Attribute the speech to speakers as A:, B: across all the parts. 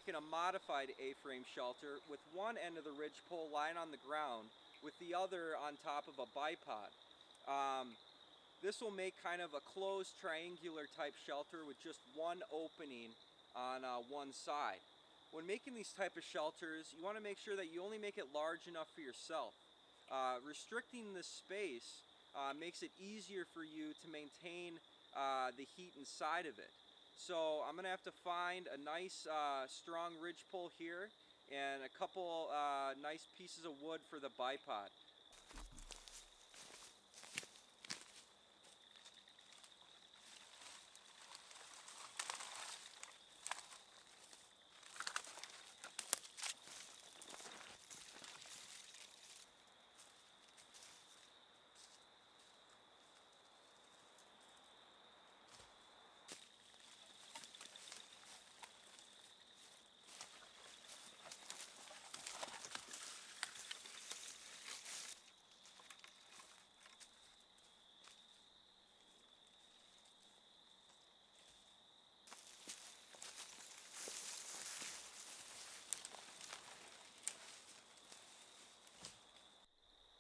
A: making a modified A-frame shelter with one end of the ridgepole lying on the ground with the other on top of a bipod. This will make kind of a closed triangular type shelter with just one opening on one side. When making these type of shelters, you want to make sure that you only make it large enough for yourself. Restricting this space makes it easier for you to maintain the heat inside of it. So I'm going to have to find a nice strong ridgepole here and a couple nice pieces of wood for the bipod.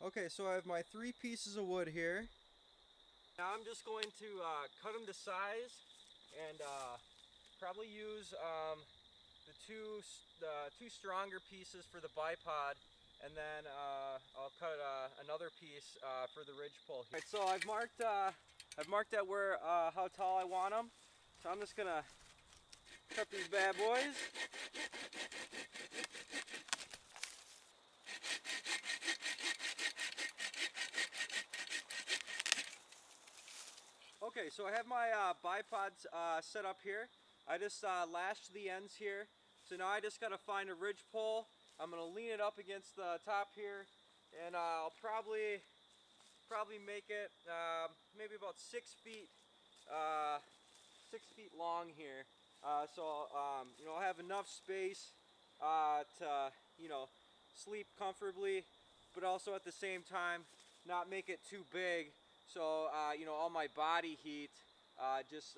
A: Okay, so I have my 3 pieces of wood here. Now I'm just going to cut them to size and probably use the two stronger pieces for the bipod, and then I'll cut another piece for the ridgepole. Right, so I've marked out where how tall I want them. So I'm just gonna cut these bad boys. Okay, so I have my bipods set up here. I just lashed the ends here. So now I just got to find a ridgepole. I'm going to lean it up against the top here, and I'll probably make it maybe about 6 feet long here. So I'll have enough space to sleep comfortably, but also at the same time not make it too big. So all my body heat just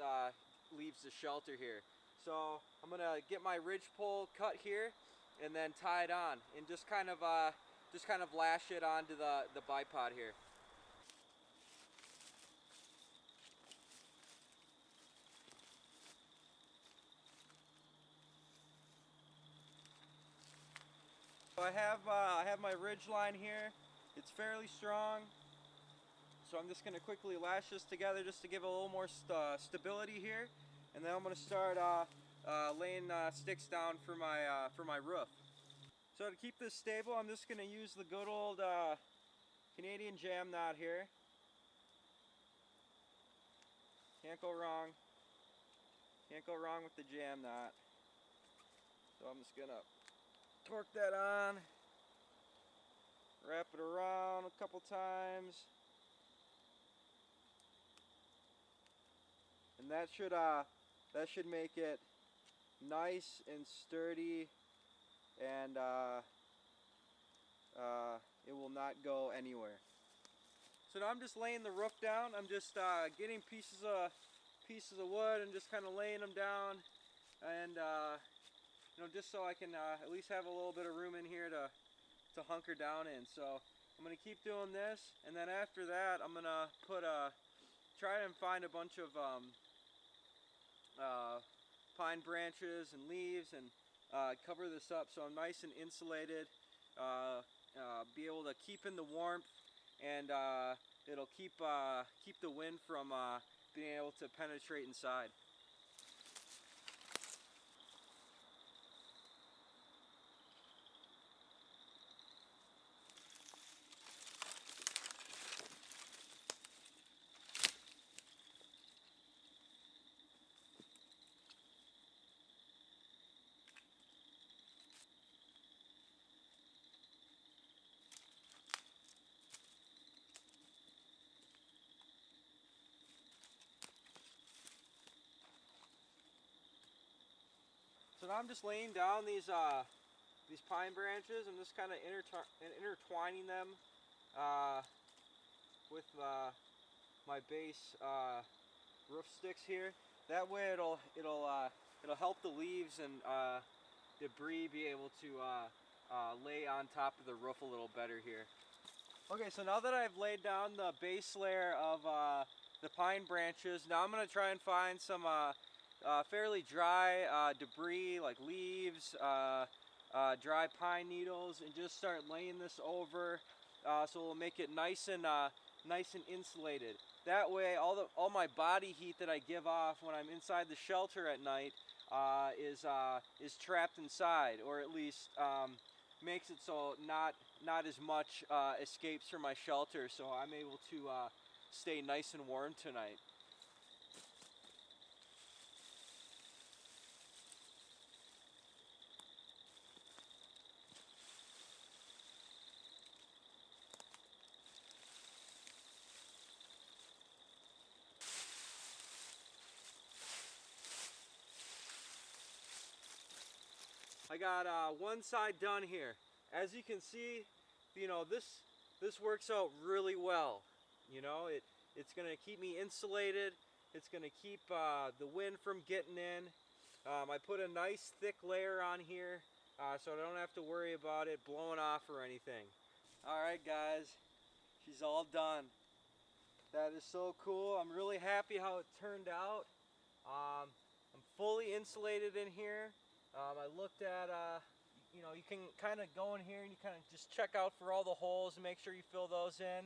A: leaves the shelter here. So I'm gonna get my ridgepole cut here and then tie it on and just kind of lash it onto the bipod here. So I have my ridge line here. It's fairly strong. So I'm just going to quickly lash this together just to give it a little more stability here, and then I'm going to start laying sticks down for my roof. So to keep this stable, I'm just going to use the good old Canadian jam knot here. Can't go wrong. Can't go wrong with the jam knot. So I'm just going to torque that on, wrap it around a couple times. And that should make it nice and sturdy, and it will not go anywhere. So now I'm just laying the roof down. I'm just getting pieces of wood and just kind of laying them down, and just so I can at least have a little bit of room in here to hunker down in. So I'm gonna keep doing this, and then after that I'm gonna try and find a bunch of pine branches and leaves and cover this up so I'm nice and insulated, be able to keep in the warmth, and it'll keep the wind from being able to penetrate inside. So now I'm just laying down these pine branches. I'm just kind of intertwining them with my base roof sticks here. That way it'll help the leaves and debris be able to lay on top of the roof a little better here. Okay, so now that I've laid down the base layer of the pine branches, now I'm going to try and find some fairly dry debris like leaves, dry pine needles, and just start laying this over so it'll make it nice and insulated. That way all my body heat that I give off when I'm inside the shelter at night is trapped inside, or at least makes it so not as much escapes from my shelter, so I'm able to stay nice and warm tonight. I got one side done here. As you can see, this works out really well. It's gonna keep me insulated. It's gonna keep the wind from getting in. I put a nice thick layer on here so I don't have to worry about it blowing off or anything. Alright guys, she's all done. That is so cool. I'm really happy how it turned out. I'm fully insulated in here. I looked at, you can kind of go in here and you kind of just check out for all the holes and make sure you fill those in.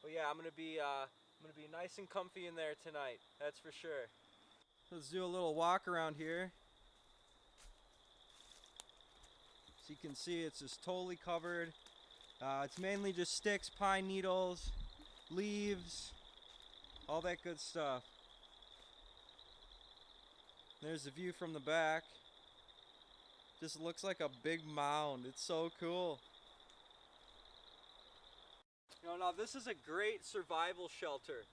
A: But yeah, I'm gonna be nice and comfy in there tonight. That's for sure. Let's do a little walk around here. So you can see it's just totally covered. It's mainly just sticks, pine needles, leaves, all that good stuff. There's the view from the back. Just looks like a big mound. It's so cool. Now this is a great survival shelter.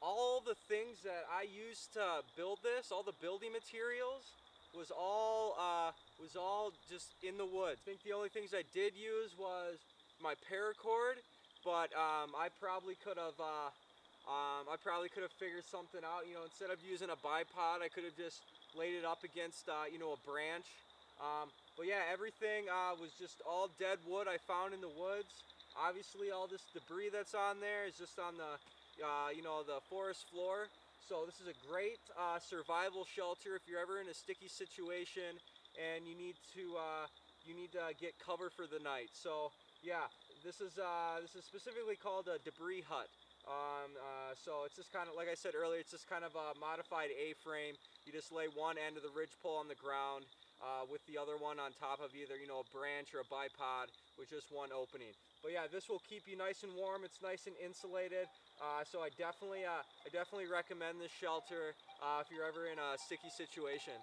A: All the things that I used to build this, all the building materials, was all just in the woods. I think the only things I did use was my paracord, but I probably could have figured something out. Instead of using a bipod, I could have just laid it up against a branch. But yeah, everything was just all dead wood I found in the woods. Obviously, all this debris that's on there is just on the the forest floor. So this is a great survival shelter if you're ever in a sticky situation and you need to get cover for the night. So yeah, this is specifically called a debris hut. So it's just kind of, like I said earlier, it's just kind of a modified A-frame. You just lay one end of the ridgepole on the ground with the other one on top of either a branch or a bipod with just one opening. But yeah, this will keep you nice and warm. It's nice and insulated. So I definitely recommend this shelter if you're ever in a sticky situation.